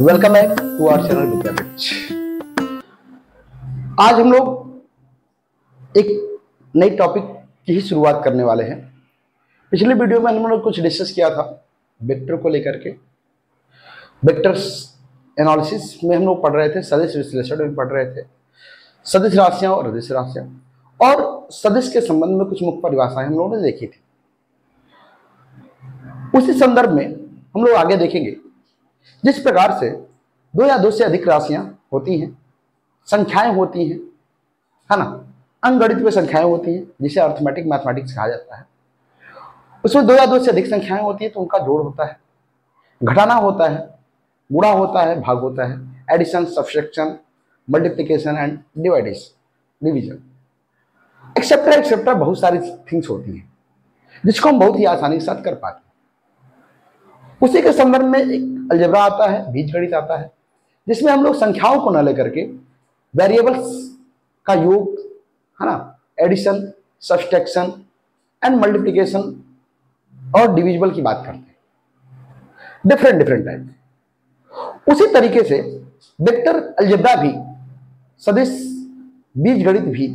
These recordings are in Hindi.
Welcome back to our channel Vidyapeeth. आज हम लोग एक नई टॉपिक की ही शुरुआत करने वाले हैं। पिछले वीडियो में हम लोग कुछ डिस्कस किया था वेक्टर को लेकर के। वेक्टर्स एनालिसिस में हम लोग पढ़ रहे थे, सदिश विश्लेषण में पढ़ रहे थे, सदिश राशियां और अदिश राशियां, और सदिश के संबंध में कुछ मुख्य परिभाषाएं हम लोगों ने देखी थी। उसी संदर्भ में हम लोग आगे देखेंगे जिस प्रकार से दो या दो से अधिक राशियां होती हैं, संख्याएं होती हैं, है ना, अंकगणित में संख्याएं होती हैं जिसे अर्थमेटिक मैथमेटिक्स कहा जाता है। उसमें दो या दो से अधिक संख्याएं होती हैं तो उनका जोड़ होता है, घटाना होता है, गुणा होता है, भाग होता है, addition, subtraction, multiplication and division, etcetera बहुत सारी थिंग्स होती हैं जिसको हम बहुत ही आसानी के साथ कर पाते हैं। उसी के संदर्भ में एक अलजेब्रा आता है, बीजगणित आता है, जिसमें हम लोग संख्याओं को न लेकर के वेरिएबल्स का योग, है ना, एडिशन, सब्ट्रैक्शन एंड मल्टीप्लिकेशन और डिविजिबल की बात करते हैं, डिफरेंट टाइप। उसी तरीके से वेक्टर अलजेब्रा भी, सदिश बीजगणित भी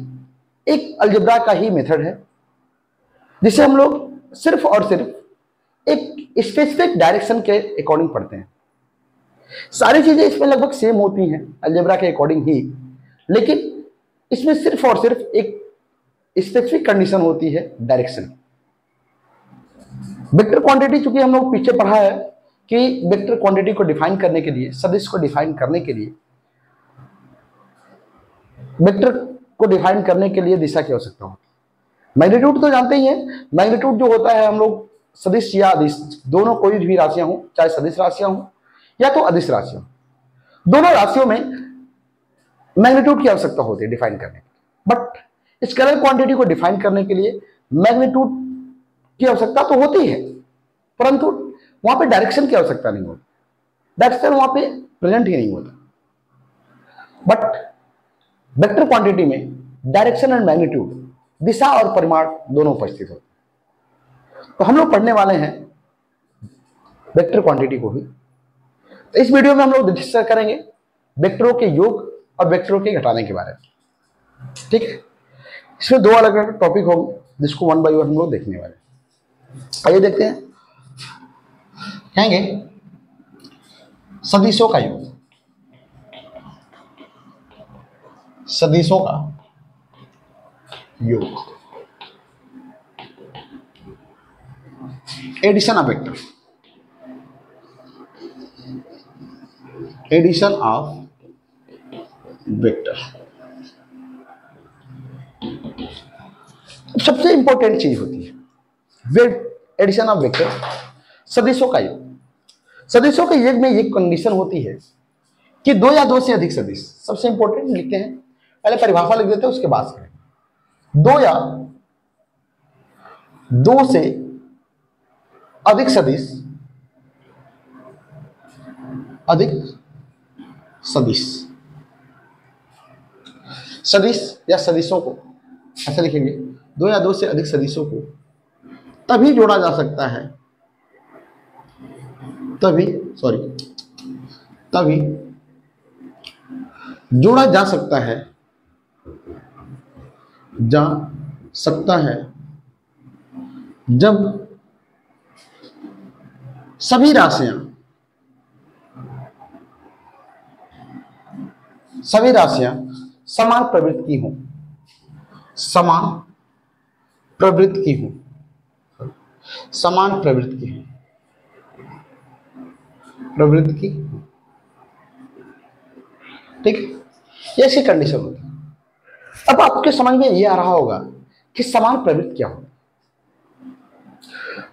एक अलजेब्रा का ही मेथड है जिसे हम लोग सिर्फ और सिर्फ एक स्पेसिफिक डायरेक्शन के अकॉर्डिंग पढ़ते हैं। सारी चीजें इसमें लगभग सेम होती हैं अलजेब्रा के अकॉर्डिंग ही, लेकिन इसमें सिर्फ और सिर्फ एक स्पेसिफिक कंडीशन होती है डायरेक्शन। वेक्टर क्वांटिटी, चूंकि हम लोग पीछे पढ़ा है कि वेक्टर क्वांटिटी को डिफाइन करने के लिए, सदिश को डिफाइन करने के लिए, वेक्टर को डिफाइन करने के लिए दिशा की आवश्यकता होती है। मैग्नीट्यूड तो जानते ही हैं, मैग्नीट्यूड जो होता है, हम लोग सदिश या अदिश दोनों कोई भी राशियां हो, चाहे सदिश राशियां हो या तो अदिश राशियां, दोनों राशियों में मैग्नीट्यूड की आवश्यकता होती है डिफाइन करने के लिए। बट स्केलर क्वांटिटी को डिफाइन करने के लिए मैग्नीट्यूड की आवश्यकता तो होती है, परंतु वहां पे डायरेक्शन की आवश्यकता नहीं होती, डायरेक्शन वहां पे प्रेजेंट ही नहीं होता। बट वेक्टर क्वांटिटी में डायरेक्शन एंड मैग्नीट्यूड, दिशा और परिमाण दोनों उपस्थित होते हैं। तो हम लोग पढ़ने वाले हैं वेक्टर क्वांटिटी को ही। तो इस वीडियो में हम लोग डिस्कस करेंगे वेक्टरों के योग और वेक्टरों के घटाने के बारे में, ठीक है। इसमें दो अलग अलग टॉपिक होंगे जिसको वन बाय वन हम लोग देखने वाले हैं। आइए देखते हैं। कहेंगे सदिशों का योग, सदिशों का योग, addition of vector, addition of vector. सबसे इंपॉर्टेंट चीज होती है एडिशन ऑफ वेक्टर, सदिशों का योग। सदिशों के योग में एक कंडीशन होती है कि दो या दो से अधिक सदिश, सबसे इंपॉर्टेंट लिखते हैं, पहले परिभाषा लिख देते हैं उसके बाद करें। दो या दो से अधिक सदिश, अधिक सदिश, सदिश या सदिशों को ऐसे लिखेंगे, दो या दो से अधिक सदिशों को तभी जोड़ा जा सकता है, तभी जोड़ा जा सकता है, जब सभी राशियां समान प्रवृत्ति की हों, समान प्रवृत्ति की हों, ठीक है, ये ऐसी कंडीशन होती है। अब आपके समझ में ये आ रहा होगा कि समान प्रवृत्ति क्या हो,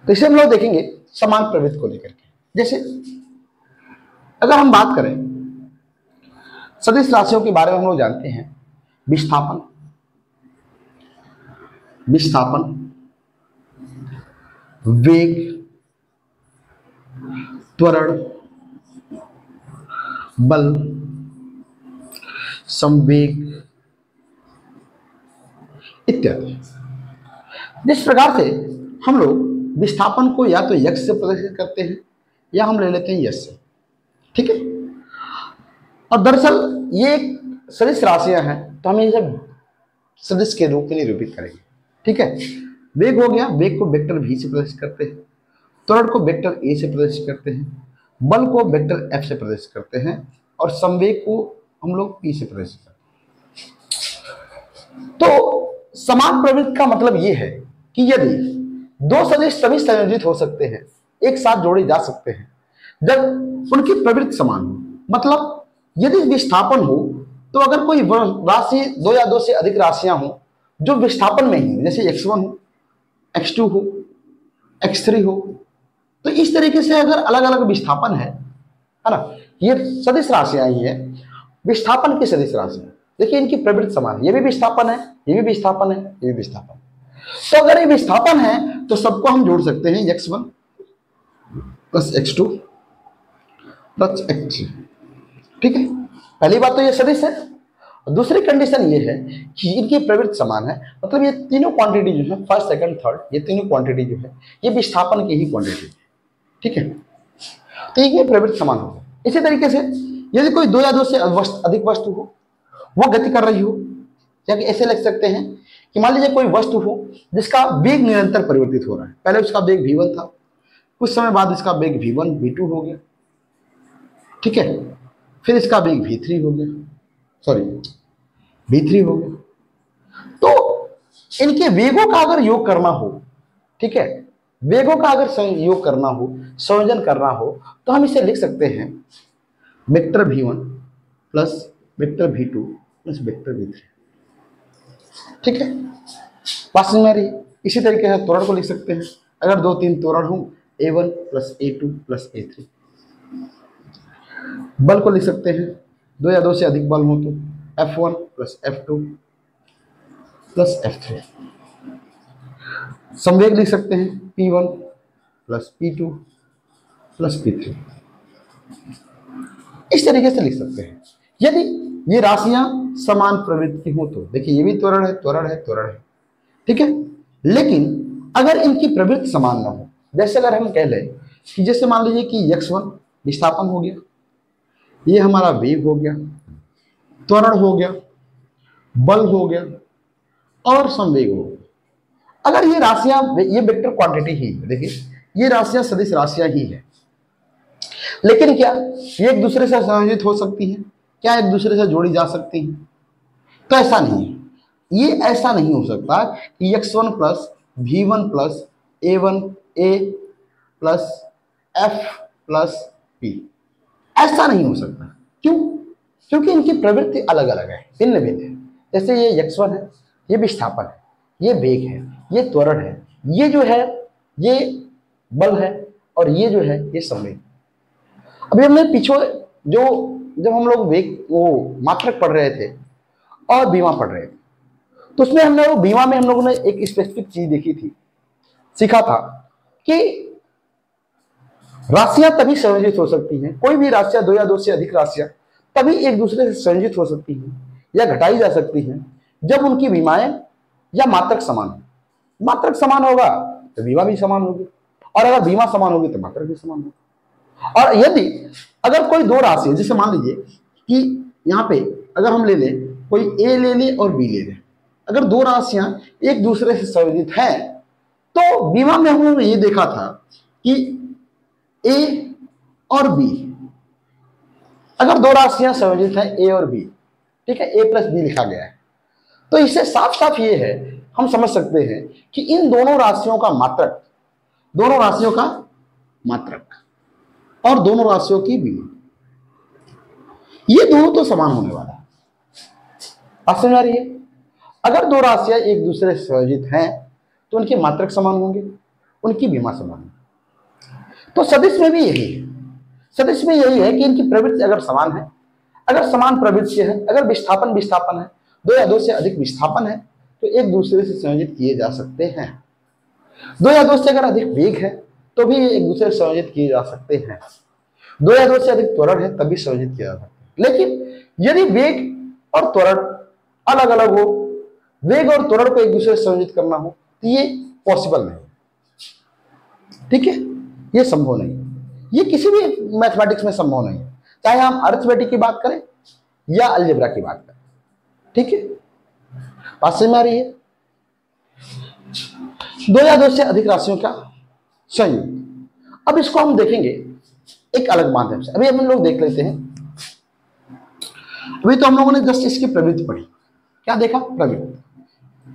तो इसे हम लोग देखेंगे समान प्रवृत्ति को लेकर के। जैसे अगर हम बात करें सदिश राशियों के बारे में, हम लोग जानते हैं विस्थापन, वेग, त्वरण, बल, संवेग इत्यादि। जिस प्रकार से हम लोग विस्थापन को या तो यक्ष से प्रदर्शित करते हैं या हम ले लेते हैं यश से, ठीक है। और दरअसल ये एक सदिश राशियां हैं, तो हम इसे सदिश के रूप में निरूपित करेंगे। ठीक है, वेग हो गया, वेग को वेक्टर v से प्रदर्शित करते हैं, त्वरण को वेक्टर a से प्रदर्शित करते हैं, बल को वेक्टर f से प्रदर्शित करते हैं, और संवेग को हम लोग p से प्रदर्शित करते हैं। तो समान प्रवृत्ति का मतलब ये है कि यदि दो सदिश तभी संयोजित हो सकते हैं, एक साथ जोड़े जा सकते हैं, जब उनकी प्रवृत्ति समान हो। मतलब यदि विस्थापन हो, तो अगर कोई राशि दो या दो से अधिक राशियां हो जो विस्थापन में ही, जैसे x1 हो, x2 हो, x3 हो, तो इस तरीके से अगर अलग अलग विस्थापन है ना, ये सदिश राशियां ही है, विस्थापन की सदिश राशियां। देखिए इनकी प्रवृत्ति समान है, ये भी विस्थापन है, ये भी विस्थापन है, ये भी विस्थापन। तो अगर ये विस्थापन है तो सबको हम जोड़ सकते हैं, x1 plus x2 plus x3। ठीक है, पहली बात तो ये सदिश है। दूसरी कंडीशन ये है कि इनकी प्रवृत्ति समान है, मतलब ये तीनों क्वांटिटी जो है, फर्स्ट सेकंड थर्ड, ये तीनों क्वांटिटी जो है ये विस्थापन की ही क्वांटिटी है। ठीक है, तो ये प्रवृत्ति समान होगा। इसी तरीके से यदि कोई दो या दो से अधिक वस्तु हो, वो गति कर रही हो, या ऐसे लिख सकते हैं कि मान लीजिए कोई वस्तु हो जिसका वेग निरंतर परिवर्तित हो रहा है। पहले उसका वेग v1 था, कुछ समय बाद इसका वेग v1 v2 हो गया। ठीक है, फिर इसका वेग v3 हो गया, सॉरी v3 हो गया। तो इनके वेगों का अगर योग करना हो, ठीक है, वेगों का अगर योग करना हो, संयोजन करना हो, तो हम इसे लिख सकते हैं vector v1 plus vector v2 plus vector v3। ठीक है, बात समझ में आ रही है। इसी तरीके से त्वरण को लिख सकते हैं, अगर दो तीन त्वरण हो, a1 plus a2 plus a3। बल को लिख सकते हैं, दो या दो से अधिक बल हो तो F1 plus F2 plus F3। संवेग लिख सकते हैं P1 plus P2 plus P3। इस तरीके से लिख सकते हैं। यदि ये राशियां समान प्रवृत्ति की हो तो देखिए ये भी त्वरण है, त्वरण है, त्वरण है। ठीक है, लेकिन अगर इनकी प्रवृत्ति समान ना हो, जैसे अगर हम कह लें कि जैसे मान लीजिए कि x1 विस्थापन हो गया, ये हमारा वेग हो गया, त्वरण हो गया, बल हो गया और संवेग हो गया। अगर ये राशियां, ये वेक्टर क्वांटिटी ही है, देखिए ये राशियां सदिश राशियां ही है, लेकिन क्या ये एक दूसरे से संयोजित हो सकती हैं? क्या एक दूसरे से जोड़ी जा सकती हैं? तो ऐसा नहीं है, ये ऐसा नहीं हो सकता कि x1 plus v1 plus a1 a plus f plus p, ऐसा नहीं हो सकता। क्यों? क्योंकि इनकी प्रवृत्ति अलग अलग है, भिन्न भिन्न है। जैसे ये x1 है, ये विस्थापन है, ये वेग है, ये त्वरण है, ये जो है ये बल है, और ये जो है ये संवेग। अभी हमने पीछे जो जब हम लोग वेग वो मात्रक पढ़ रहे थे और बीमा पढ़ रहे थे, तो उसमें हमने वो बीमा में हम लोगों ने एक स्पेसिफिक चीज देखी थी, सीखा था कि राशियां तभी संयोजित हो सकती हैं, कोई भी राशियां दो या दो से अधिक राशियां तभी एक दूसरे से संयोजित हो सकती हैं या घटाई जा सकती हैं जब उनकी बीमाएं या मात्रक समान हो। मात्रक समान होगा तो बीमा भी समान होगी, और अगर बीमा समान होगी तो मात्रक भी समान होगी। और यदि अगर कोई दो राशि है, जैसे मान लीजिए कि यहाँ पे अगर हम ले लें, कोई ए ले ले और बी ले ले, अगर दो राशियां एक दूसरे से संयोजित हैं तो बीमा में हमने ये देखा था कि ए और बी, अगर दो राशियां संयोजित हैं ए और बी, ठीक है, ए प्लस बी लिखा गया है, तो इससे साफ साफ ये है, हम समझ सकते हैं कि इन दोनों राशियों का मात्रक, दोनों राशियों का मात्रक और दोनों राशियों की बीमा, ये दोनों तो समान होने वाला है। आप समझ आ रही है? अगर दो राशियां एक दूसरे से संयोजित हैं तो उनके मात्रक समान होंगे, उनकी बीमा समान होगी। तो सदिश में भी यही है, सदिश में यही है कि इनकी प्रवृत्ति अगर समान है, अगर समान प्रवृत्ति है, अगर विस्थापन विस्थापन है, दो या दो से अधिक विस्थापन है, तो एक दूसरे से संयोजित किए जा सकते हैं। दो या दो से अगर अधिक वेग है तो भी एक दूसरे से संयोजित किए जा सकते हैं। दो या दो से अधिक त्वरण है तभी संयोजित किया जा सकता है। लेकिन यदि वेग और त्वरण अलग अलग हो, वेग और त्वरण को एक दूसरे से संयोजित करना हो, तो ये पॉसिबल नहीं। ठीक है, ये संभव नहीं, ये किसी भी मैथमेटिक्स में संभव नहीं है। चाहे हम अरिथमेटिक की बात करें या अलजेब्रा की बात करें। ठीक है, बात समझ में आ रही है? दो या दो से अधिक राशियों का संयुक्त। अब इसको हम देखेंगे एक अलग माध्यम से। अभी हम लोग देख लेते हैं, अभी तो हम लोगों ने जस्ट इसकी प्रवृत्ति पढ़ी। क्या देखा? प्रवृत्ति।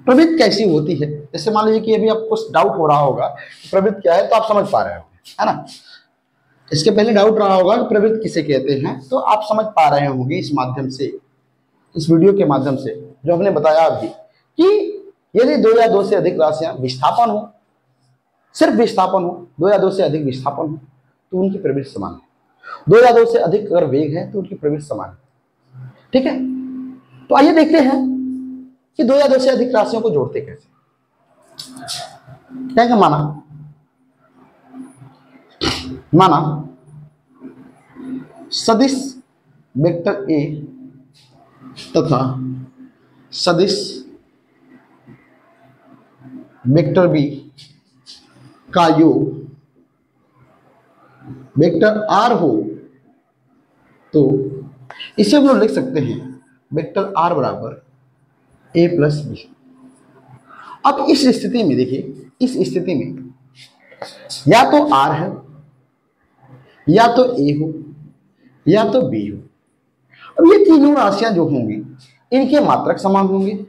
प्रवृत्ति कैसी होती है? जैसे मान लीजिए कि अभी आपको डाउट हो रहा होगा प्रवृत्ति क्या है, तो आप समझ पा रहे हो, है ना? इसके पहले डाउट रहा होगा कि प्रवृत्ति किसे कहते हैं, तो आप समझ पा रहे होंगे इस माध्यम से, इस वीडियो के माध्यम से जो हमने बताया अभी, कि यदि दो या दो से अधिक राशियां विस्थापन हो, सिर्फ विस्थापन हो, दो या दो से अधिक विस्थापन हो, तो उनकी प्रवृत्ति समान है। दो या दो से अधिक अगर वेग है तो उनकी प्रवृत्ति समान है। ठीक है, तो आइए देखते हैं कि दो या दो से अधिक राशियों को जोड़ते कैसे। क्या माना सदिश वेक्टर ए तथा सदिश वेक्टर बी का योग वेक्टर आर हो, तो इसे हम लोग लिख सकते हैं वेक्टर आर बराबर ए प्लस बी। अब इस स्थिति में देखिए, इस स्थिति में या तो आर है, या तो ए हो, या तो बी हो। अब ये तीनों राशियां जो होंगी इनके मात्रक समान होंगे,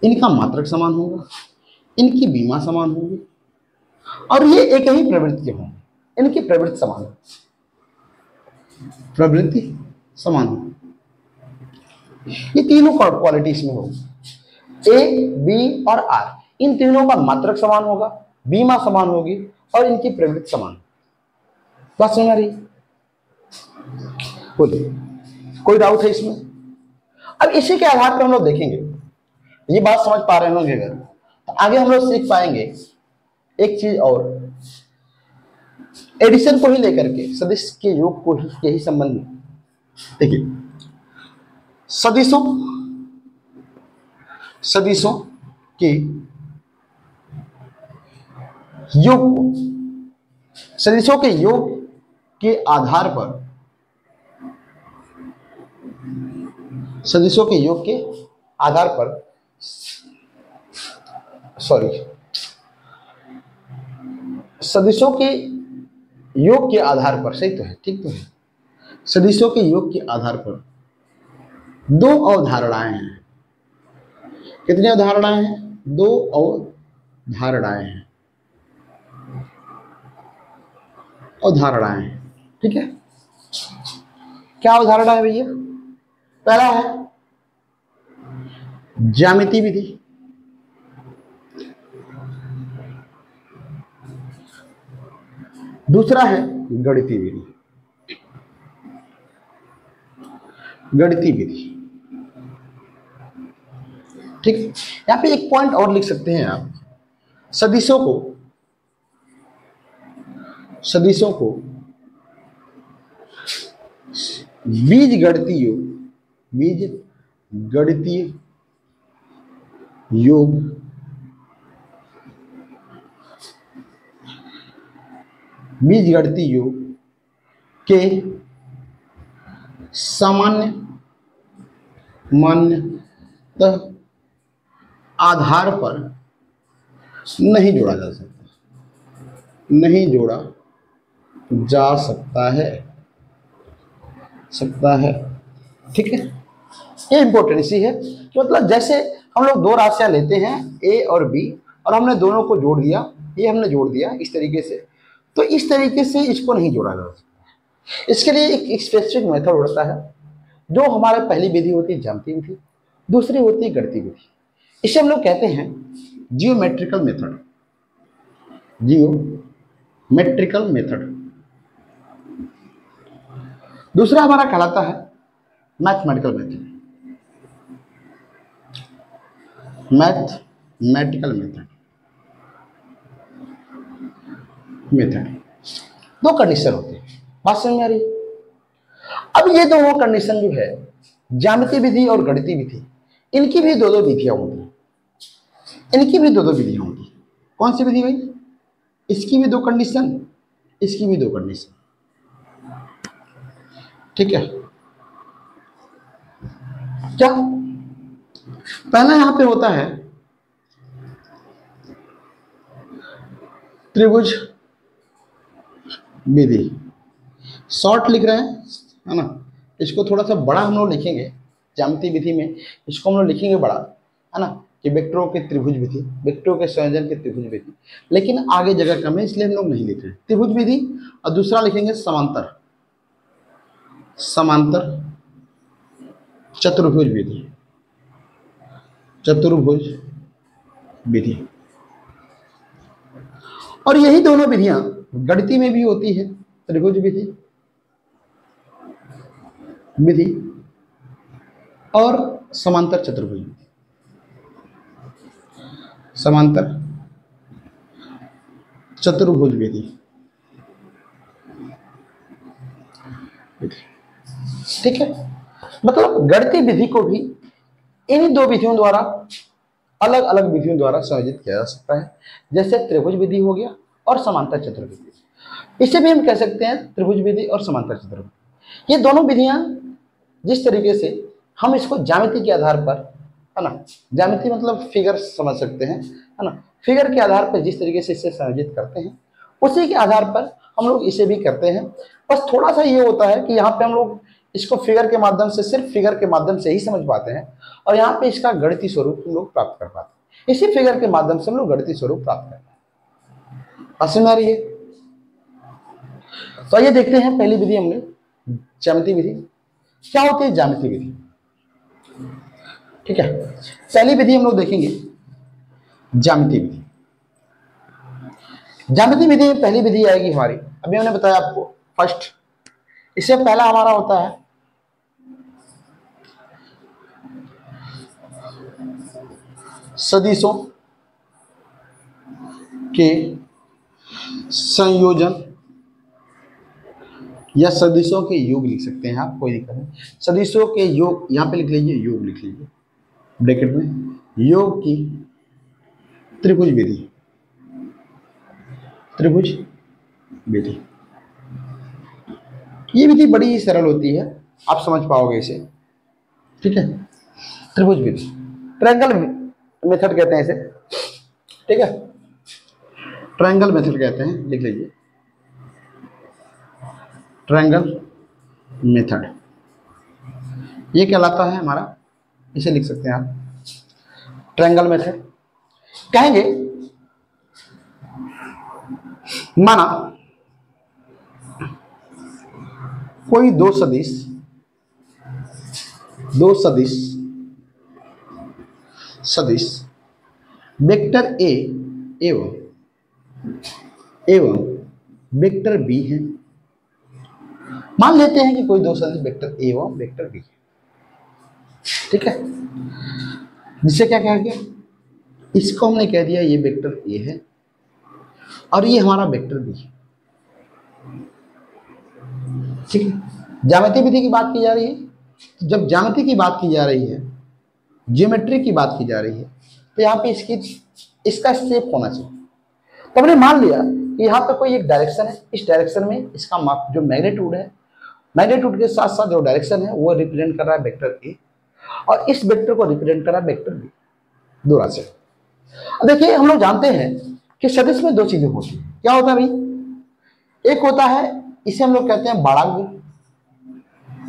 इनका मात्रक समान होगा, इनकी बीमा समान होगी, और ये एक ही प्रवृत्ति के होंगे, इनकी प्रवृत्ति समान होगी, प्रवृत्ति समान होगी। ये तीनों क्वालिटी इसमें होगी, ए बी और आर, इन तीनों का मात्रक समान होगा, बीमा समान होगी और इनकी प्रवृत्ति समान होगी। बात समझ आ रही? बोलिए, कोई डाउट है इसमें? अब इसी के आधार पर हम लोग देखेंगे, ये बात समझ पा रहे होंगे अगर, तो आगे हम लोग सीख पाएंगे एक चीज और, एडिशन को ही लेकर के, सदिश के योग को ही, यही संबंध में। देखिए, सदिशों के योग को, सदिशों के योग के आधार पर, सदिशों के योग के आधार पर, सदिशों के योग के आधार पर, सही तो है, ठीक तो है, सदिशों के योग के आधार पर दो अवधारणाएं हैं। कितनी अवधारणाएं हैं? दो अवधारणाएं हैं, अवधारणाएं हैं। ठीक है, क्या अवधारणा है भैया? पहला है ज्यामिति विधि, दूसरा है गणितीय विधि। गणितीय विधि, ठीक है। यहां पे एक पॉइंट और लिख सकते हैं आप, सदिशों को बीज गणितीय योग के मान्यतः आधार पर नहीं जोड़ा जा सकता है। ठीक है, ये इंपॉर्टेंट इसी है कि मतलब जैसे हम लोग दो राशियां लेते हैं ए और बी, और हमने दोनों को जोड़ दिया, ये हमने जोड़ दिया इस तरीके से, तो इस तरीके से इसको नहीं जोड़ा जा सकता। इसके लिए एक स्पेसिफिक मेथड होता है, जो हमारे पहली विधि होती है ज्यामितीय विधि, दूसरी होती है गणितीय विधि। इसे हम लोग कहते हैं जियोमेट्रिकल मेथड। दूसरा हमारा कहलाता है मैथमेटिकल मेथड। दो कंडीशन होते हैं, बात समझ में आ रही है? अब ये दोनों कंडीशन जो है, ज्यामितीय विधि और गणितीय विधि, इनकी भी दो विधियां होती हैं, कौन सी विधि भाई? इसकी भी दो कंडीशन, इसकी भी दो कंडीशन। ठीक है, क्या पहला यहां पे होता है त्रिभुज विधि, शॉर्ट लिख रहे हैं, है ना। इसको थोड़ा सा बड़ा हम लोग लिखेंगे, ज्यामितीय विधि में इसको हम लोग लिखेंगे बड़ा, है ना, कि वेक्टरों के त्रिभुज विधि, वेक्टरों के संयोजन के त्रिभुज विधि। लेकिन आगे जगह कम है इसलिए हम लोग नहीं लिख रहे त्रिभुज विधि, और दूसरा लिखेंगे समांतर, समांतर चतुर्भुज विधि, चतुर्भुज विधि। और यही दोनों विधियां गणितीय में भी होती है, त्रिभुज विधि विधि और समांतर चतुर्भुज विधि, समांतर चतुर्भुज विधि। ठीक है, मतलब गणितीय विधि को भी इन दो विधियों द्वारा, अलग अलग विधियों द्वारा संयोजित किया जा सकता है, जैसे त्रिभुज विधि हो गया और समांतर चतुर्भुज विधि। इसे भी हम कह सकते हैं त्रिभुज विधि और समांतर चतुर्भुज। ये दोनों विधियां जिस तरीके से हम इसको ज्यामिति के आधार पर, है ना, ज्यामिति मतलब फिगर समझ सकते हैं, है ना, फिगर के आधार पर जिस तरीके से इसे संयोजित करते हैं उसी के आधार पर हम लोग इसे भी करते हैं। बस थोड़ा सा ये होता है कि यहाँ पे हम लोग इसको फिगर के माध्यम से, सिर्फ फिगर के माध्यम से ही समझ पाते हैं, और यहाँ पे इसका गणितीय स्वरूप हम लोग प्राप्त कर पाते हैं। इसी फिगर के माध्यम से हम लोग गणितीय स्वरूप प्राप्त करते हैं। समझ में आ रही है? तो आइए देखते हैं, पहली विधि हमने ज्यामितीय विधि। क्या होती है ज्यामितीय विधि? ठीक है, पहली विधि हम लोग देखेंगे ज्यामितीय विधि। ज्यामितीय विधि में पहली विधि आएगी हमारी, अभी हमने बताया आपको फर्स्ट, इससे पहला हमारा होता है सदिशों के संयोजन या सदिशों के योग लिख सकते हैं आप, कोई दिक्कत नहीं। सदिशों के योग यहां पे लिख लीजिए, योग लिख लीजिए ब्रैकेट में, योग की त्रिभुज विधि, त्रिभुज विधि। ये विधि बड़ी ही सरल होती है, आप समझ पाओगे इसे। ठीक है, त्रिभुज विधि, ट्रायंगल मेथड कहते हैं इसे। ठीक है, ट्रायंगल मेथड कहते हैं, लिख लीजिए ट्रायंगल मेथड, ये कहलाता है हमारा, इसे लिख सकते हैं आप ट्रायंगल मेथड। कहेंगे माना कोई दो सदिश वेक्टर ए एवं वेक्टर बी है। मान लेते हैं कि कोई दो सदिश वेक्टर ए एवं वेक्टर बी है। ठीक है, जिसे क्या कहा गया, इसको हमने कह दिया ये वेक्टर ए है और ये हमारा वेक्टर बी है। ठीक है, ज्यामितीय विधि की बात की जा रही है। जब ज्यामिति की बात की जा रही है, ज्योमेट्री की बात की जा रही है, तो यहाँ पे इसका शेप होना चाहिए। तो हमने मान लिया कि यहाँ पे कोई एक डायरेक्शन है, इस डायरेक्शन में इसका माप जो मैग्नीट्यूड है, मैग्नीट्यूड के साथ साथ जो डायरेक्शन है वो रिप्रेजेंट कर रहा है वेक्टर ए, और इस वेक्टर को रिप्रेजेंट कर रहा है वेक्टर बी, दो राशि। अब देखिए, हम लोग जानते हैं कि सदिश में दो चीजें होती हैं। क्या होता है भाई? एक होता है, इसे हम लोग कहते हैं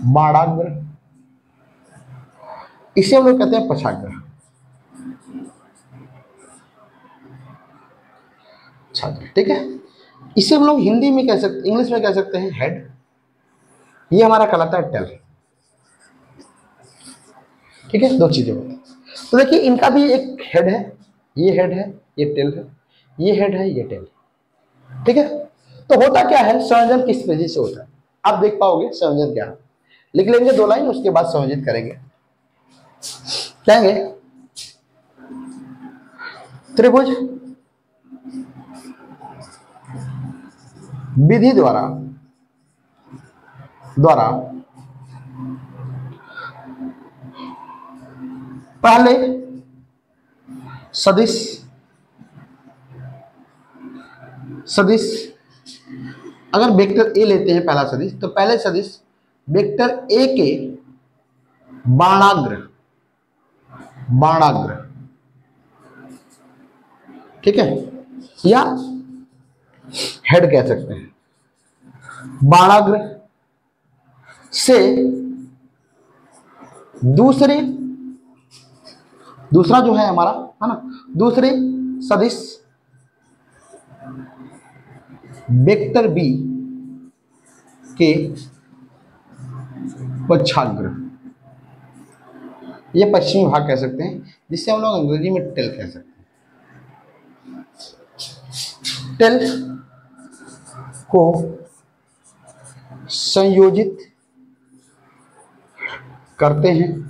बाड़ाग्र, इसे हम लोग कहते हैं पक्षाग्र, ठीक है। इसे हम लोग हिंदी में कह सकते, इंग्लिश में कह सकते हैं हेड, ये हमारा कहलाता है टेल। ठीक है, दो चीजें होती हैं। तो देखिए, इनका भी एक हेड है, ये हेड है, ये टेल है, ये हेड है, ये टेल है। ठीक है, तो होता क्या है, संयोजन किस वजह से होता है आप देख पाओगे। संयोजन क्या है, लिख लेंगे दो लाइन, उसके बाद संयोजित करेंगे। कहेंगे त्रिभुज विधि द्वारा पहले सदिश अगर वेक्टर ए लेते हैं पहला सदिश, तो पहले सदिश वेक्टर ए के बाणाग्र बाणाग्र, ठीक है, या हेड कह सकते हैं। बाणाग्र से दूसरा जो है हमारा, है ना, दूसरे सदिश वेक्टर बी के पक्षाग्र, ये पश्चिमी भाग कह सकते हैं, जिससे हम लोग अंग्रेजी में टेल कह सकते हैं। टेल को संयोजित करते हैं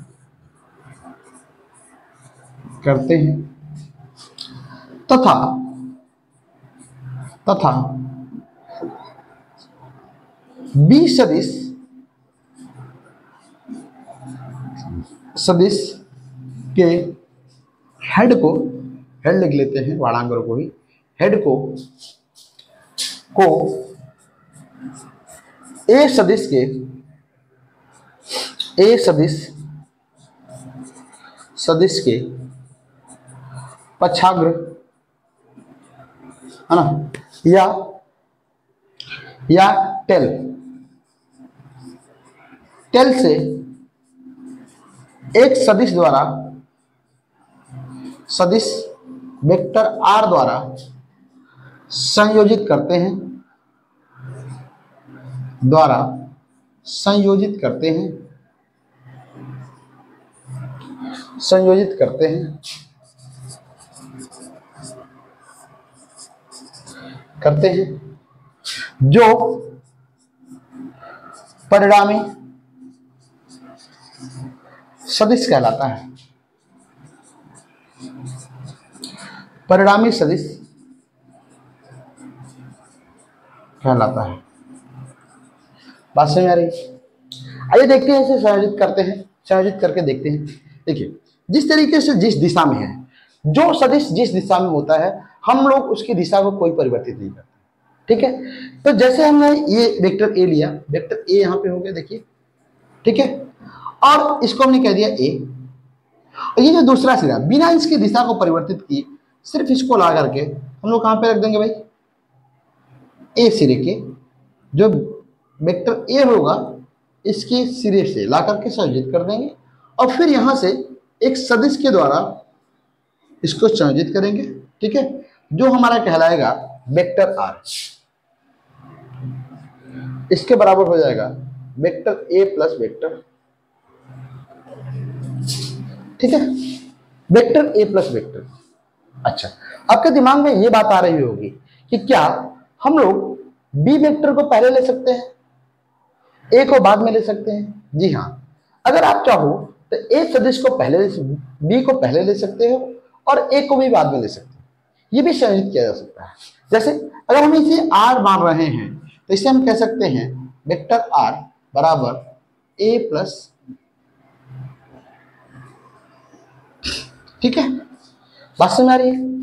तथा बी सदिश के हेड लिख लेते हैं, बाणाग्र को ही, हेड को ए सदिश के पक्षाग्र, है ना, या टेल से एक सदिश वेक्टर आर द्वारा संयोजित करते हैं, जो परिणामी सदिश कहलाता है। परिणामी सदिश कहलाता है। बात समझ आ रही? आइए देखते हैं, इसे संयोजित करके देखते हैं। देखिए, जिस तरीके से जिस दिशा में है, जो सदिश जिस दिशा में होता है, हम लोग उसकी दिशा को कोई परिवर्तित नहीं करते, ठीक है। तो जैसे हमने ये वेक्टर ए लिया, वेक्टर ए यहाँ पे हो गया, देखिए, ठीक है, और इसको हमने कह दिया ए, और ये जो दूसरा सिरा, बिना इसकी दिशा को परिवर्तित किए सिर्फ इसको ला करके हम लोग कहाँ पे रख देंगे भाई, ए सिरे के, जो वेक्टर ए होगा इसके सिरे से ला करके संयोजित कर देंगे, और फिर यहां से एक सदिश के द्वारा इसको संयोजित करेंगे, ठीक है, जो हमारा कहलाएगा वेक्टर आर। इसके बराबर हो जाएगा वेक्टर ए प्लस वेक्टर, ठीक है, वेक्टर ए प्लस वेक्टर। अच्छा, आपके दिमाग में ये बात आ रही होगी कि क्या हम लोग बी वेक्टर को पहले ले सकते हैं, ए को बाद में ले सकते हैं? जी हाँ, अगर आप चाहो तो ए सदिश को पहले, बी को पहले ले सकते हो और ए को भी बाद में ले सकते हो। ये भी संयोजित किया जा सकता है। जैसे अगर हम इसे आर मान रहे हैं तो इसे हम कह सकते हैं वेक्टर आर बराबर ए प्लस, ठीक है, बात समझ आ रही है?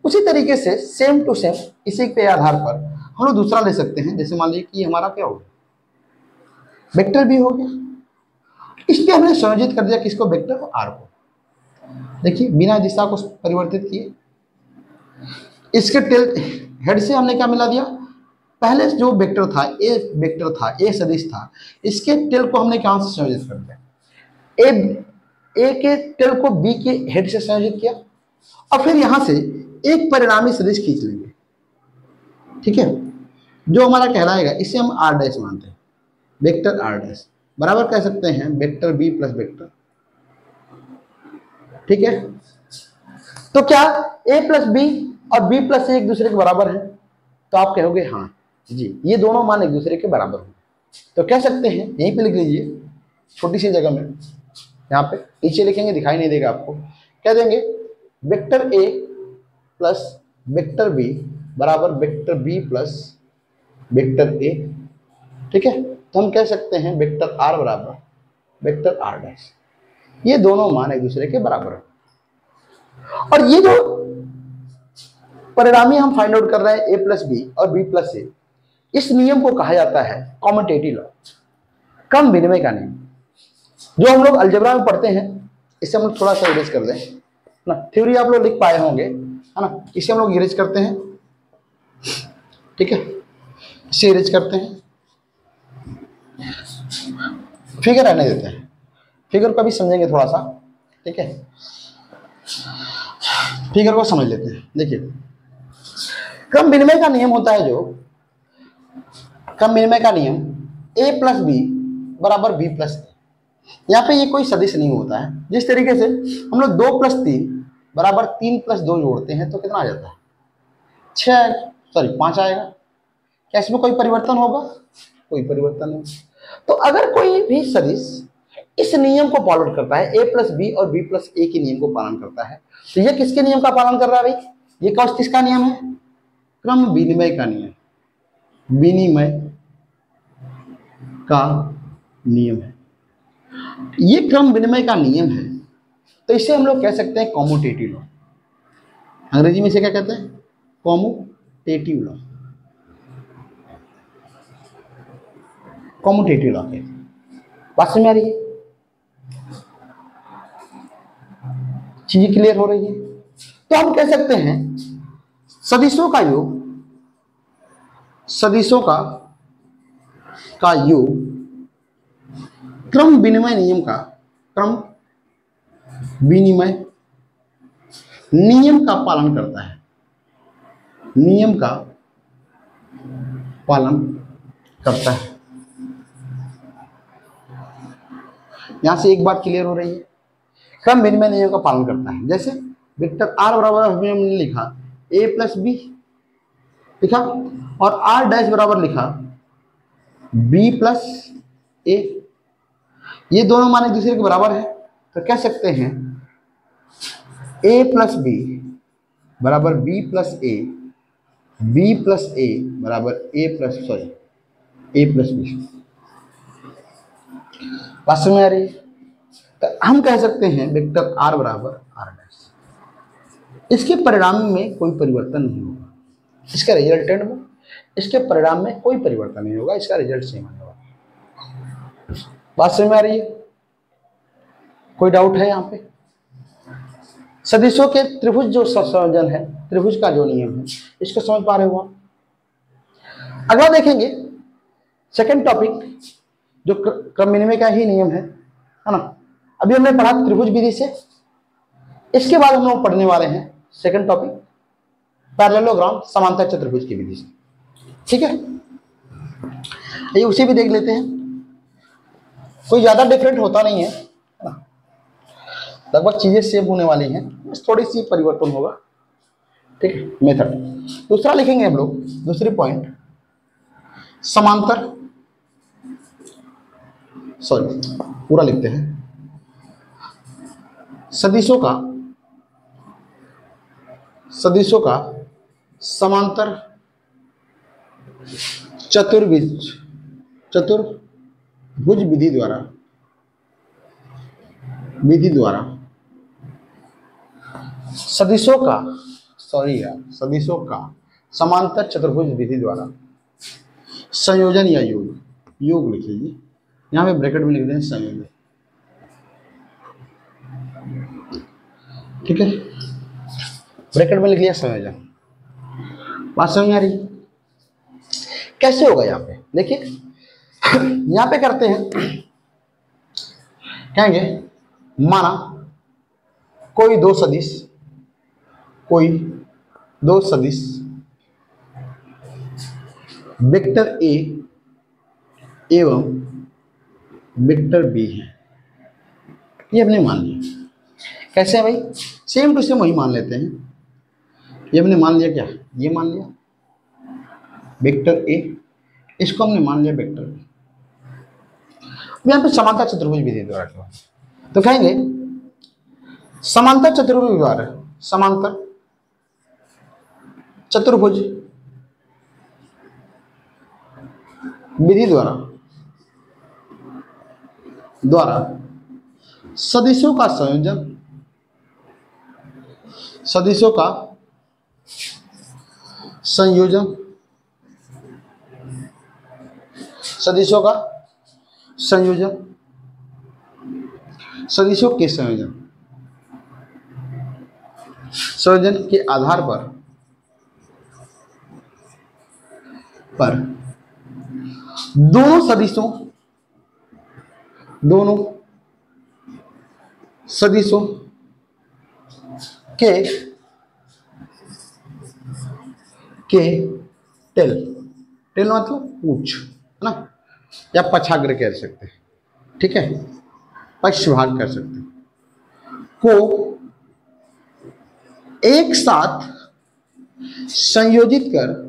उसी तरीके से सेम टू सेम इसी के आधार पर हम लोग दूसरा ले सकते हैं। जैसे मान लीजिए कि हमारा क्या हो गया, वेक्टर बी हो गया, इस पे हमने संयोजित कर दिया किसको, वेक्टर आर को। देखिए, बिना दिशा को परिवर्तित किए इसके टेल हेड से हमने क्या मिला दिया, पहले जो वेक्टर था, ए सदिश था, इसके टेल को हमने कहां से संयोजित कर दिया, ए के टेल को बी के हेड से संयोजित किया, और फिर यहां से एक परिणामी सदिश खींच लेंगे, ठीक है, जो हमारा कहलाएगा, इसे हम आर डैश मानते हैं, वेक्टर आर डैश बराबर कह सकते हैं वेक्टर बी प्लस वेक्टर, ठीक है। तो क्या ए प्लस बी और बी प्लस ए एक दूसरे के बराबर है? तो आप कहोगे हाँ जी, ये दोनों मान एक दूसरे के बराबर हैं। तो कह सकते हैं, यहीं पे लिख लीजिए, छोटी सी जगह में, यहाँ पे नीचे लिखेंगे, दिखाई नहीं देगा आपको, कह देंगे vector A plus vector B बराबर vector B plus vector A, ठीक है। तो हम कह सकते हैं वेक्टर आर बराबर वेक्टर आर डैश, ये दोनों मान एक दूसरे के बराबर है। और ये जो परिणामी हम फाइंड आउट कर रहे हैं ए प्लस बी और बी प्लस ए, इस नियम को कहा जाता है कॉम्यूटेटिव लॉ, क्रम विनिमय का नियम, जो हम लोग अलजेब्रा में पढ़ते हैं, इसे हम लोग थोड़ा सा इरेज कर दें ना, थ्योरी आप लोग लिख पाए होंगे है ना, इसे हम लोग इरेज करते हैं, ठीक है, इसे इरेज करते हैं, फिगर रहने देते हैं, फिगर को भी समझेंगे थोड़ा सा, ठीक है, फिगर को समझ लेते हैं। देखिए क्रम विनिमय का नियम होता है, जो क्रम विनिमय का नियम a प्लस बी बराबर b प्लस ए। यहाँ पे ये कोई सदिश नहीं होता है। जिस तरीके से हम लोग 2 प्लस 3 बराबर 3 प्लस 2 जोड़ते हैं तो कितना आ जाता है 6, सॉरी 5 आएगा। क्या इसमें कोई परिवर्तन होगा? कोई परिवर्तन नहीं। तो अगर कोई भी सदिश इस नियम को पालन करता है, a प्लस बी और b प्लस ए के नियम को पालन करता है, तो ये किसके नियम का पालन कर रहा है भाई? ये किसका नियम है? क्रम विनिमय का नियम, विनिमय का नियम है। ये क्रम विनिमय का नियम है, तो इसे हम लोग कह सकते हैं कॉम्यूटेटिव लॉ। अंग्रेजी में इसे क्या कहते हैं? कॉम्यूटेटिव लॉ, कॉम्यूटेटिव लॉ कहते हैं। बात समझ आ रही है? चीजें क्लियर हो रही है? तो हम कह सकते हैं सदिशों का योग, सदिशों का योग क्रम विनिमय नियम का, क्रम विनिमय नियम का पालन करता है, नियम का पालन करता है। यहां से एक बात क्लियर हो रही है, क्रम विनिमय नियम का पालन करता है। जैसे वेक्टर r बराबर हमने लिखा a प्लस बी लिखा, और r डैश बराबर लिखा b प्लस ए, ये दोनों मान एक दूसरे के बराबर है, तो कह सकते हैं a प्लस बी बराबर b प्लस ए, b प्लस ए बराबर a प्लस बी। बात समझ में आ रही है? तो हम कह सकते हैं वेक्टर r बराबर r डैश, इसके परिणाम में कोई परिवर्तन नहीं होगा, इसका रिजल्टेंट में, इसके परिणाम में कोई परिवर्तन नहीं होगा, इसका रिजल्ट सेम आएगा। बात समझ में आ रही है? कोई डाउट है यहाँ पे? सदिशों के त्रिभुज जो संयोजन है, त्रिभुज का जो नियम है, इसको समझ पा रहे हो आप? अगला देखेंगे सेकंड टॉपिक, जो क्रम विनिमय का ही नियम है ना। अभी हमने पढ़ा त्रिभुज विधि से, इसके बाद हम लोग पढ़ने वाले हैं सेकंड टॉपिक पैरेललोग्राम, समांतर चतुर्भुज की विधि से, ठीक है। ये उसे भी देख लेते हैं, कोई ज्यादा डिफरेंट होता नहीं है ना, लगभग चीजें सेम होने वाली हैं, बस थोड़ी सी परिवर्तन होगा, ठीक है। मेथड दूसरा लिखेंगे हम लोग, दूसरी पॉइंट समांतर, सॉरी पूरा लिखते हैं, सदिशों का समांतर चतुर्भुज विधि द्वारा सदिशों का समांतर चतुर्भुज विधि द्वारा संयोजन या योग लिखिए, यहां पे ब्रैकेट में लिख दें संयोजन, ठीक है, ब्रैकेट में लिख लिया संयोजन। बात समझ आ रही? कैसे होगा यहाँ पे? देखिए यहाँ पे करते हैं, कहेंगे माना कोई दो सदिश वेक्टर ए एवं वेक्टर बी है, ये हमने मान लिया। कैसे है भाई? सेम टू सेम वही मान लेते हैं। ये हमने मान लिया, क्या ये मान लिया वेक्टर ए, इसको हमने मान लिया वेक्टर बी। यहाँ पे समांतर चतुर्भुज विधि द्वारा, तो कहेंगे समांतर चतुर्भुज द्वारा, समांतर चतुर्भुज विधि द्वारा सदिशों का संयोजन सदिशों के संयोजन संयोजन के आधार पर दोनों सदिशों के टेल मतलब पूछ, है ना, या पक्षाग्र कह सकते हैं, ठीक है, पक्षभाग कर सकते हैं, को एक साथ संयोजित कर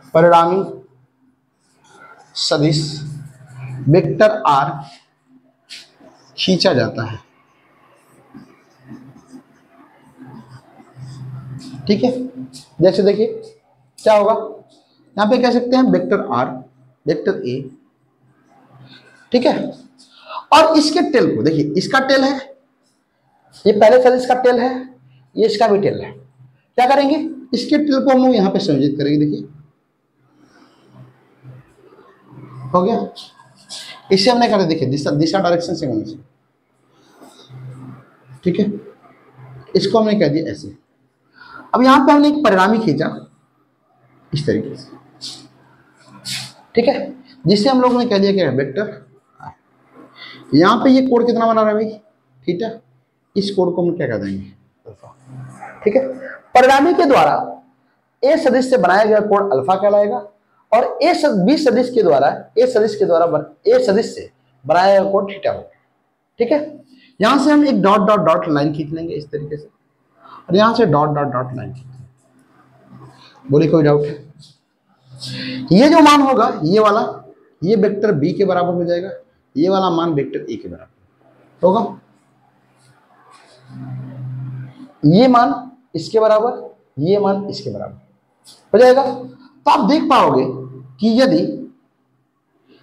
परिणामी सदिश वेक्टर आर खींचा जाता है। ठीक है, जैसे देखिए क्या होगा, यहां पे कह सकते हैं वेक्टर आर, वेक्टर ए, ठीक है, और इसके टेल को देखिए, इसका टेल है, ये पहले सदिश का टेल है, ये इसका भी टेल है। क्या करेंगे, इसके टेल को हम लोग यहां पे संयोजित करेंगे। देखिए हो गया, इसे हमने कहा, देखिए दिशा डायरेक्शन से होना चाहिए, ठीक है, इसको हमने कह दिया ऐसे। अब यहां पे हमने एक परिणामी खींचा इस तरीके से, ठीक है, जिसे हम लोगों ने कह दिया क्या है, वेक्टर। यहां पे ये कोण कितना बना रहा है भाई, थीटा, इस कोण को हम क्या कह देंगे, अल्फा, ठीक है। परिणामी के द्वारा ए सदिश से बनाया गया कोण अल्फा कहलाएगा, और बी सदिश के द्वारा ए सदिश से बनाया गया कोण थीटा होगा, ठीक है। यहां से हम एक डॉट डॉट डॉट लाइन खींच लेंगे इस तरीके से, और यहां से डॉट डॉट डॉट लाइन खींच लेंगे। बोलिए कोई डाउट है? ये जो मान होगा ये वाला, ये वेक्टर बी के बराबर हो जाएगा, ये वाला मान वेक्टर ए के बराबर होगा, ये मान इसके बराबर, ये मान इसके बराबर हो जाएगा। तो आप देख पाओगे कि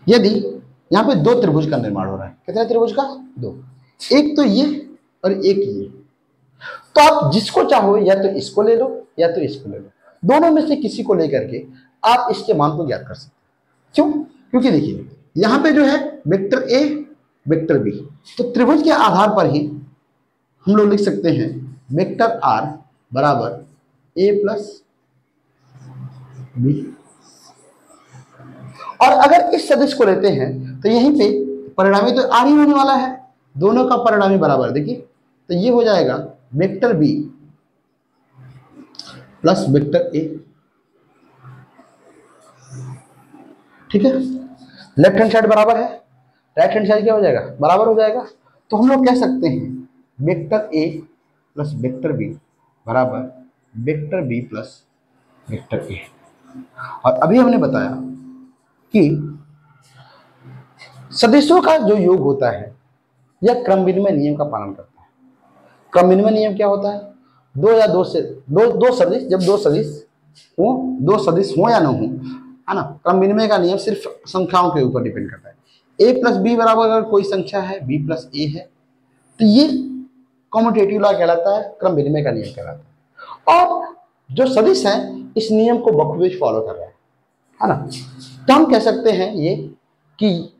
यदि यहां पे दो त्रिभुज का निर्माण हो रहा है, कितने त्रिभुज का, दो, एक तो ये और एक ये, तो आप जिसको चाहो या तो इसको ले लो या तो इसको ले लो, दोनों में से किसी को लेकर के आप इसके मान को ज्ञात कर सकते हैं। क्यों? क्योंकि देखिए यहां पे जो है वेक्टर ए वेक्टर बी, तो त्रिभुज के आधार पर ही हम लोग लिख सकते हैं वेक्टर आर बराबर ए प्लस बी। और अगर इस सदिश को लेते हैं तो यहीं पे परिणामी तो आर ही होने वाला है, दोनों का परिणामी बराबर, देखिए तो ये हो जाएगा vector B plus vector A, ठीक है। लेफ्ट हैंड साइड बराबर है, राइट हैंड साइड क्या हो जाएगा, बराबर हो जाएगा। तो हम लोग कह सकते हैं vector A plus vector B बराबर vector B plus vector A. और अभी हमने बताया कि सदिशों का जो योग होता है यह क्रम विनिमय नियम का पालन करता है। क्रम विनिमय नियम क्या होता है, दो सदिश, जब दो सदिश हो या ना हो, है ना, क्रम विनिमय का नियम सिर्फ संख्याओं के ऊपर डिपेंड करता है। ए प्लस बी बराबर अगर कोई संख्या है, बी प्लस ए है, तो ये कॉम्यूटेटिव लॉ कहलाता है, क्रम विनिमय का नियम कहलाता है। और जो सदिश है इस नियम को बखूबी फॉलो कर रहे हैं, है ना। तो हम कह सकते हैं ये कि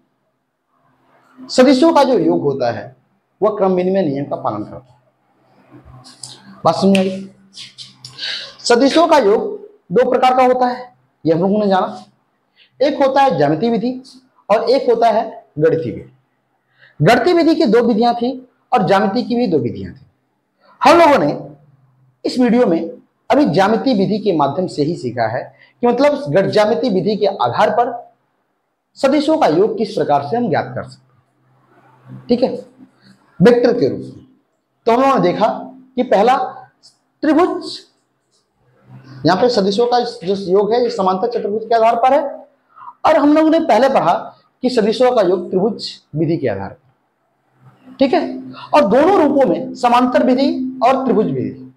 सदिशों का जो योग होता है वह क्रम विनिमय नियम का पालन करता है। बात समझ आई? सदिशों का योग दो प्रकार का होता है, ये हम लोगों ने जाना। एक होता है ज्यामितीय विधि और एक होता है गणितीय विधि। गणितीय विधि की दो विधियां थी और ज्यामिति की भी दो विधियां थी। हम लोगों ने इस वीडियो में अभी ज्यामितीय विधि के माध्यम से ही सीखा है कि मतलब ज्यामितीय विधि के आधार पर सदिशों का योग किस प्रकार से हम ज्ञात कर सकते हैं, ठीक है, वेक्टर के रूप में। तो हम लोगों ने देखा कि पहला त्रिभुज, यहां पे सदिशों का जो योग है ये समांतर चतुर्भुज के आधार पर है, और हम लोगों ने पहले पढ़ा कि सदिशों का योग त्रिभुज विधि के आधार पर, ठीक है। और दोनों रूपों में, समांतर विधि और त्रिभुज विधि,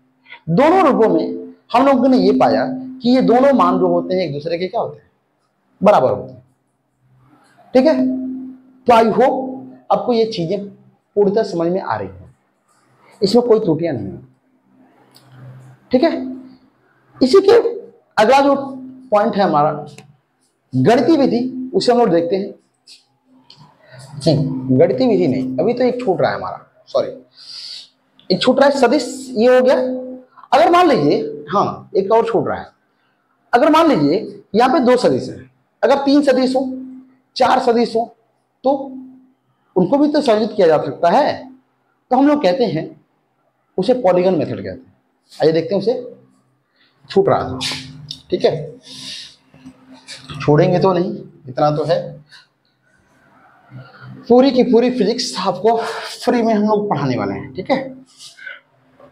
दोनों रूपों में हम लोगों ने ये पाया कि ये दोनों मान जो होते हैं एक दूसरे के क्या होते हैं, बराबर होते हैं, ठीक है। तो आई होप आपको ये चीजें पूर्णतः समझ में आ रही है, इसमें कोई त्रुटियां नहीं है, ठीक है। इसी के अगला जो पॉइंट है हमारा गणितीय विधि उसे हम लोग देखते हैं। नहीं, गणितीय विधि नहीं, अभी तो एक छूट रहा है हमारा, सॉरी, एक छूट रहा है सदिश, ये हो गया। अगर मान लीजिए, हाँ एक और छूट रहा है, अगर मान लीजिए यहाँ पे 2 सदिश है, अगर 3 सदिश हो, 4 सदिश हो, तो उनको भी तो संयोजित किया जा सकता है। तो हम लोग कहते हैं उसे पॉलीगन मेथड कहते हैं। आइए देखते हैं, उसे छूट रहा था, ठीक है, छोड़ेंगे तो नहीं, इतना तो है। पूरी की पूरी फिजिक्स आपको फ्री में हम लोग पढ़ाने वाले हैं, ठीक है,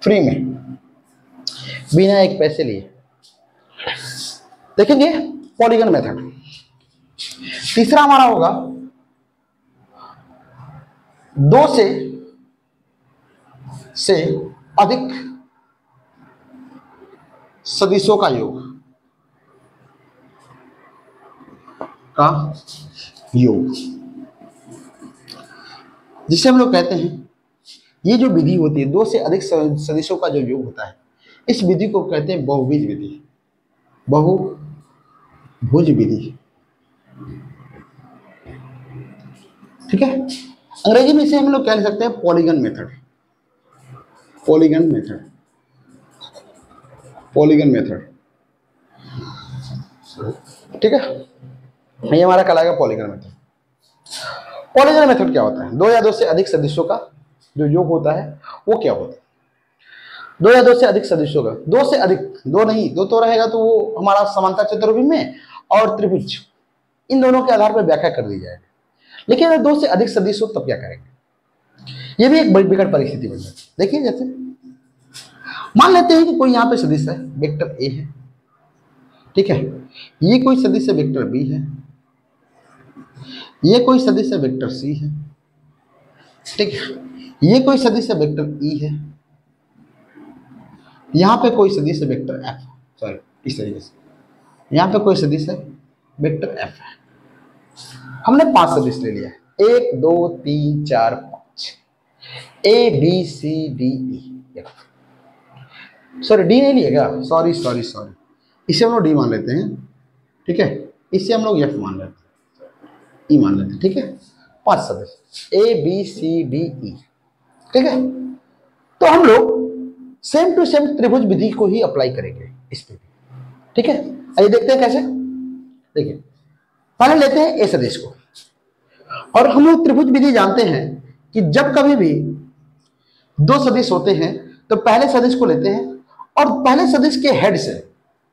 फ्री में, बिना एक पैसे लिए। देखेंगे पॉलीगन मेथड। तीसरा हमारा होगा 2 से अधिक सदिशों का योग, जिसे हम लोग कहते हैं, ये जो विधि होती है 2 से अधिक सदिशों का जो योग होता है, इस विधि को कहते हैं बहुभुज विधि, बहुभुज विधि, ठीक है। अंग्रेजी में इसे हम लोग कह सकते हैं polygon method, polygon method, polygon method, ठीक है, ये हमारा कहलाएगा पॉलीगन मेथड। पॉलीगन मेथड क्या होता है? 2 या 2 से अधिक सदिशों का जो योग होता है वो क्या होता है? 2 या 2 से अधिक सदिशों का, 2 से अधिक, 2 नहीं, 2 तो रहेगा तो वो हमारा समांतर चतुर्भुज में और त्रिभुज, इन दोनों के आधार पर व्याख्या कर दी जाएगी। लेकिन अगर 2 से अधिक सदिश हो तब क्या करेंगे? ये भी एक बड़ी विकट परिस्थिति बन जाती है। देखिए, जैसे मान लेते हैं कि कोई यहाँ पे सदिश है, वेक्टर ए है, ठीक है, ये कोई सदिश है वेक्टर बी है, ये कोई सदिश है वेक्टर सी है, ठीक है, ये कोई सदिश है वेक्टर ई है, यहाँ पे कोई सदिश है वेक्टर एफ, सॉरी इस तरीके से, यहाँ पे कोई सदिश है वेक्टर एफ है। हमने 5 सदिश ले लिया है, 1 2 3 4 5, A B C D E F, sorry D नहीं लिएगा, सॉरी, इसे हम लोग डी मान लेते हैं, ठीक है, इसे हम लोग एफ मान लेते हैं, ई मान लेते हैं, ठीक है, 5 सदिश ए बी सी डी ई, ठीक है। तो हम लोग सेम टू सेम त्रिभुज विधि को ही अप्लाई करेंगे इस पे भी, ठीक है। आइए देखते हैं कैसे। देखिए, पहले लेते हैं ए सदिश को, और हम लोग त्रिभुज विधि जानते हैं कि जब कभी भी 2 सदिश होते हैं तो पहले सदिश को लेते हैं और पहले सदिश के हेड से,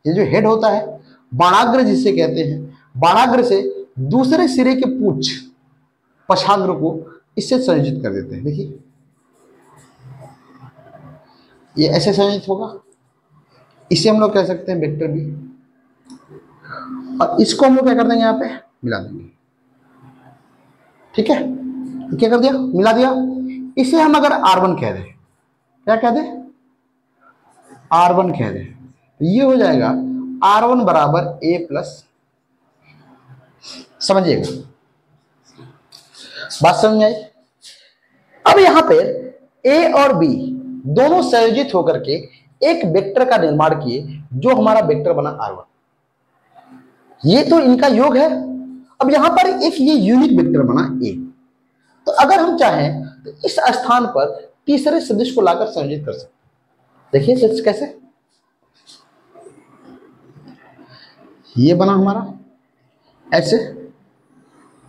ये जो हेड होता है बाणाग्र जिसे कहते हैं, बाणाग्र से दूसरे सिरे के पूछ पक्षाग्र को इससे संयोजित कर देते हैं। देखिए, ये ऐसे संयोजित होगा, इसे हम लोग कह सकते हैं वेक्टर बी, और इसको हम लोग क्या कर देंगे, यहाँ पे मिला देंगे, ठीक है। क्या कर दिया, मिला दिया। इसे हम अगर R1 कह दें, क्या कह दें, R1 कह दें, तो ये हो जाएगा R1 बराबर A प्लस, समझिएगा, बात समझ में आई। अब यहां पे A और B दोनों संयोजित होकर के एक वेक्टर का निर्माण किए, जो हमारा वेक्टर बना R1। ये तो इनका योग है। अब यहां पर एक ये यूनिक वेक्टर बना A, तो अगर हम चाहें तो इस स्थान पर तीसरे सदिश को लाकर संयोजित कर सकते हैं। देखिए कैसे, ये बना हमारा ऐसे,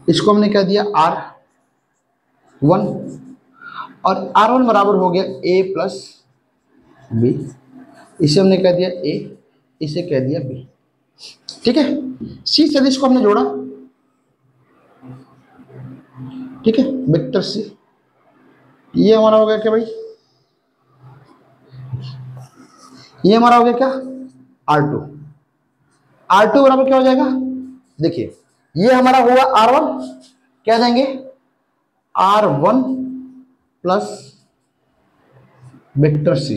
इसको हमने कह दिया R1, और R1 बराबर हो गया A प्लस बी, इसे हमने कह दिया A, इसे कह दिया B, ठीक है। सी सदिश को हमने जोड़ा, ठीक है, वेक्टर सी, ये हमारा हो गया क्या भाई, ये हमारा हो गया क्या, R2। R2 बराबर क्या हो जाएगा, देखिए ये हमारा हुआ R1, क्या देंगे, R1 plus vector C,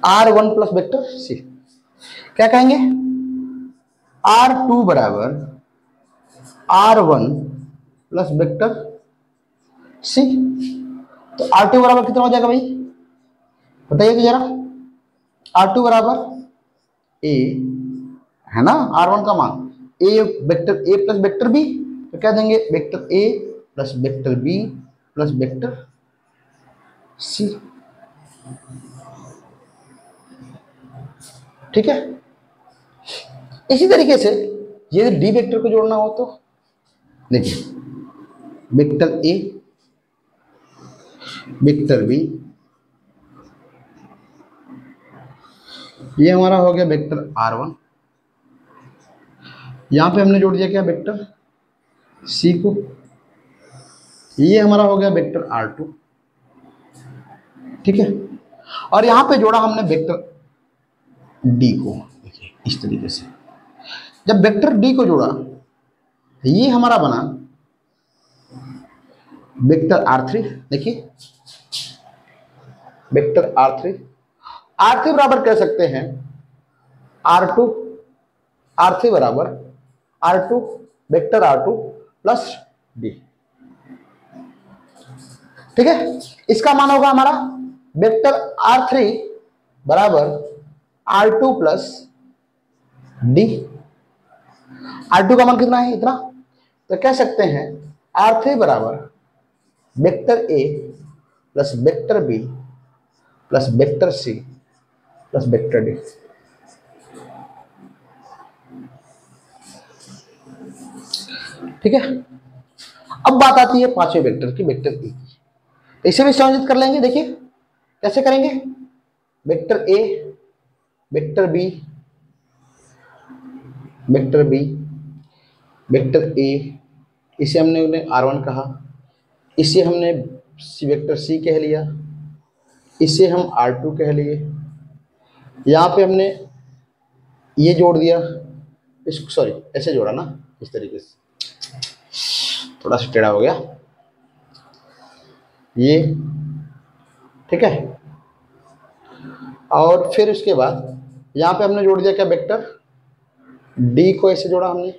R1 plus vector C, क्या कहेंगे, R2 बराबर R1 प्लस वेक्टर सी। तो R2 बराबर कितना हो जाएगा भाई, बताइए कि जरा, R2 बराबर A है ना, R1 का मान vector A plus vector B, तो क्या देंगे vector A plus vector B plus vector C. ठीक है, इसी तरीके से ये डी वेक्टर को जोड़ना हो तो देखिए वेक्टर ए वेक्टर बी, ये हमारा हो गया वेक्टर R1, यहां पे हमने जोड़ दिया क्या वेक्टर सी को, ये हमारा हो गया वेक्टर R2। ठीक है, और यहां पे जोड़ा हमने वेक्टर डी को। देखिए इस तरीके से जब वेक्टर डी को जोड़ा ये हमारा बना वेक्टर R3। देखिए वेक्टर R3 बराबर कह सकते हैं R2, R3 बराबर R2 vector R2 plus D. ठीक है, इसका मान होगा हमारा वेक्टर R3 बराबर R2 प्लस डी। R2 का मान कितना है इतना, तो कह सकते हैं R3 बराबर vector A plus vector B plus vector C plus vector D. ठीक है, अब बात आती है पांचवें वेक्टर की, वेक्टर ए की। तो इसे भी संयोजित कर लेंगे। देखिए कैसे करेंगे, vector A vector B vector B vector A, इसे हमने R1 कहा, इसे हमने वेक्टर सी कह लिया, इसे हम R2 कह लिए, यहाँ पे हमने ये जोड़ दिया, इसको सॉरी ऐसे जोड़ा ना, इस तरीके से, थोड़ा सा टेढ़ा हो गया ये। ठीक है, और फिर उसके बाद यहाँ पे हमने जोड़ दिया क्या वेक्टर डी को, ऐसे जोड़ा हमने,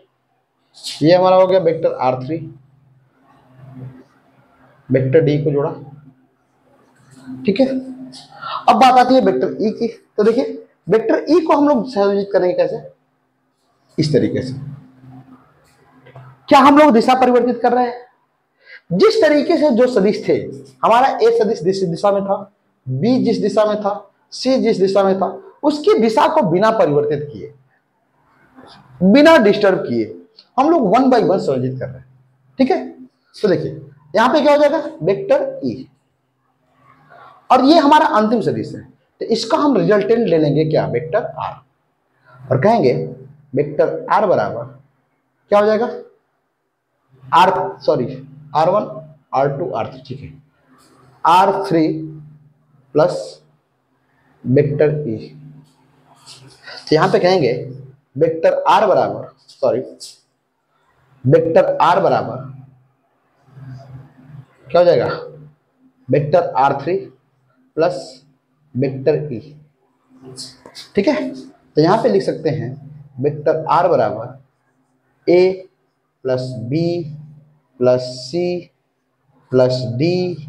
ये हमारा हो गया वेक्टर R3, वेक्टर डी को जोड़ा। ठीक है, अब बात आती है वेक्टर ई की। तो देखिए वेक्टर ई को हम लोग संयोजित करेंगे कैसे, इस तरीके से। क्या हम लोग दिशा परिवर्तित कर रहे हैं, जिस तरीके से जो सदिश थे, हमारा ए सदिश जिस दिशा में था, बी जिस दिशा में था, सी जिस दिशा में था, उसकी दिशा को बिना परिवर्तित किए, बिना डिस्टर्ब किए हम लोग 1 बाय 1 संयोजित कर रहे हैं। ठीक है, तो देखिए यहां पे क्या हो जाएगा वेक्टर ई, और ये हमारा अंतिम सदिश है, तो इसका हम रिजल्टेंट ले लेंगे क्या वेक्टर आर, और कहेंगे वेक्टर आर बराबर क्या हो जाएगा R1 R2 R3। ठीक है, R3 प्लस वेक्टर ई, तो यहां पे कहेंगे वेक्टर आर बराबर वेक्टर आर बराबर क्या हो जाएगा वेक्टर R3 प्लस वेक्टर ई। ठीक है, तो यहां पे लिख सकते हैं वेक्टर आर बराबर A plus B plus C plus D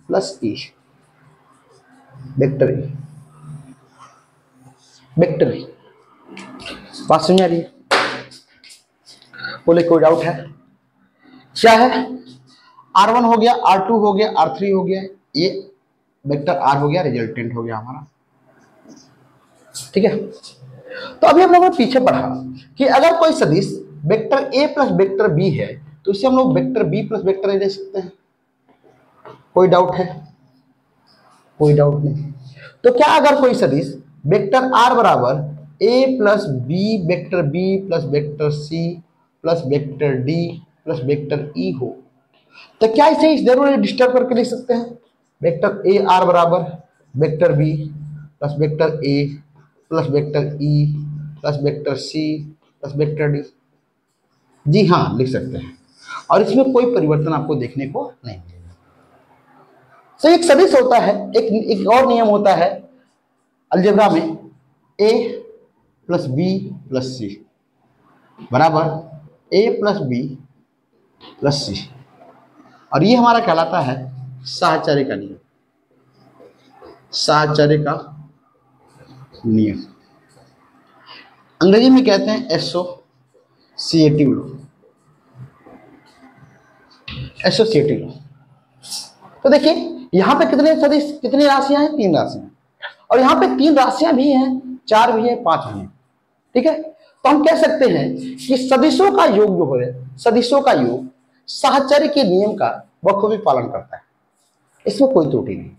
plus E, vector E, vector E. बात समझ आ रही है, बोले कोई डाउट है, क्या है R1 हो गया, R2 हो गया, R3 हो गया, ये वेक्टर R हो गया, रिजल्टेंट हो गया हमारा। ठीक है, तो अभी हम लोगों ने पीछे पढ़ा कि अगर कोई सदिश vector A plus vector B है तो इसे हम लोग vector B plus vector A ले सकते हैं। कोई डाउट है, कोई डाउट नहीं। तो क्या अगर कोई सदिश वेक्टर आर बराबर A plus B vector B plus vector C plus vector D plus vector E हो, तो क्या इसे जरूर डिस्टर्ब करके लिख सकते हैं, वेक्टर ए आर बराबर vector B plus vector A plus vector E plus vector C plus vector D. जी हाँ, लिख सकते हैं, और इसमें कोई परिवर्तन आपको देखने को नहीं मिलेगा। तो एक सदिश होता है, एक और नियम होता है अलजेब्रा में, a प्लस बी प्लस सी बराबर a प्लस बी प्लस सी, और ये हमारा कहलाता है साहचर्य का नियम, साहचर्य का नियम। अंग्रेजी में कहते हैं so associative law, associative law. तो देखिए यहां पे कितने सदिश, कितनी राशियां हैं? 3 राशियां, और यहां पे 3 राशियां भी हैं, 4 भी है, 5 भी है। ठीक है, तो हम कह सकते हैं कि सदिशों का योग जो है, सदिशों का योग साहचर्य के नियम का बखूबी पालन करता है, इसमें कोई त्रुटि नहीं।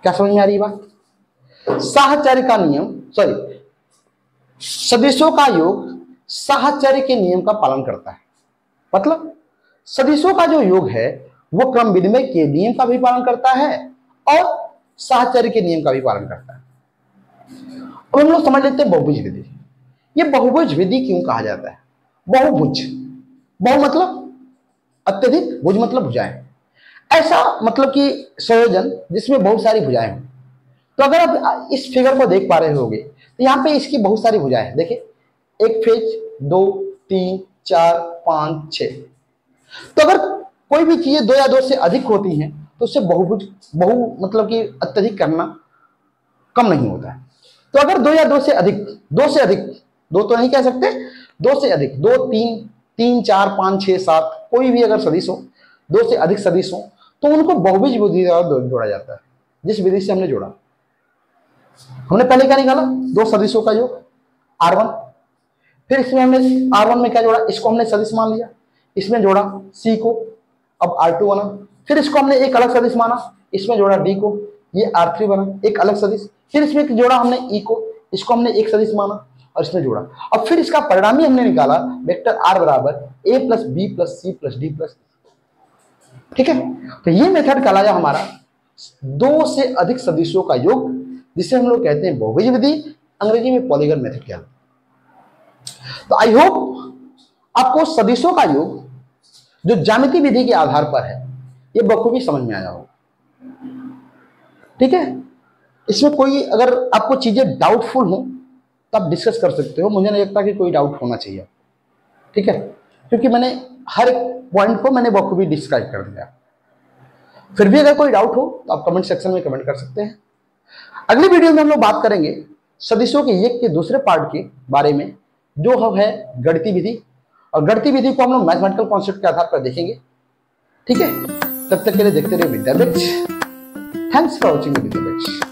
क्या समझ में आ रही है बात? साहचर्य का नियम, सॉरी, सदिशों का योग साहचर्य के नियम का पालन करता है। मतलब सदिशों का जो योग है वो क्रम विनिमय के नियम का भी पालन करता है और साहचर्य के नियम का भी पालन करता है। अब हम लोग समझ लेते हैं बहुभुज विधि। ये बहुभुज विधि क्यों कहा जाता है? बहुभुज, बहु मतलब अत्यधिक, भुज मतलब भुजाएं, ऐसा मतलब कि संयोजन जिसमें बहुत सारी भुजाएं हों। तो अगर आप इस फिगर को देख पा रहे होगे तो यहाँ पे इसकी बहुत सारी भुजाएं हैं। देखिए, एक फेज, 2, 3, 4, 5, 6। तो अगर कोई भी चीजें 2 या 2 से अधिक होती हैं तो उससे बहुभुज, बहु मतलब कि अत्यधिक करना कम नहीं होता है। तो अगर 2 या 2 से अधिक, 2 से अधिक, 2 तो नहीं कह सकते, 2 से अधिक, 2, 3, 3, 4, 5, 6, 7, कोई भी अगर सदिश हो, 2 से अधिक सदिश हो, तो उनको बहुभुज विधि द्वारा जोड़ा जाता है। जिस विधि से हमने जोड़ा, हमने पहले क्या निकाला? 2 सदिशों का योग R1, फिर इसमें हमने R1 में क्या जोड़ा? इसको हमने सदिश मान लिया, इसमें जोड़ा C को, अब R2 बना। फिर इसको हमने एक अलग सदिश माना, इसमें जोड़ा D को, ये R3 बना, एक अलग सदिश। फिर इसमें जोड़ा हमने E को, इसको हमने एक सदिश माना और इसमें जोड़ा। अब फिर इसका परिणामी हमने निकाला वेक्टर R बराबर A plus B plus C plus D plus. ठीक है, तो ये मेथड कहलाया हमारा 2 से अधिक सदिशों का योग, जिसे हम लोग कहते हैं बहुभुज विधि, अंग्रेजी में पॉलीगन मेथड कहलाता है। तो आई होप आपको सदिशों का योग जो ज्यामिति विधि के आधार पर है ये बखूबी समझ में आया होगा। ठीक है, इसमें कोई अगर आपको चीजें डाउटफुल हो तो आप डिस्कस कर सकते हो, मुझे नहीं लगता कि कोई डाउट होना चाहिए। ठीक है, क्योंकि मैंने हर पॉइंट को मैंने बखूबी डिस्क्राइब कर दिया। फिर भी अगर कोई डाउट हो तो आप कमेंट सेक्शन में कमेंट कर सकते हैं। अगली वीडियो में हम लोग बात करेंगे सदिशों के योग के दूसरे पार्ट के बारे में, जो है गणितीय विधि, और गणितीय विधि को हम लोग मैथमेटिकल कॉन्सेप्ट के आधार पर देखेंगे। ठीक है, तब तक के लिए देखते रहिए विद्याबिट्स। Thanks for watching विद्याबिट्स।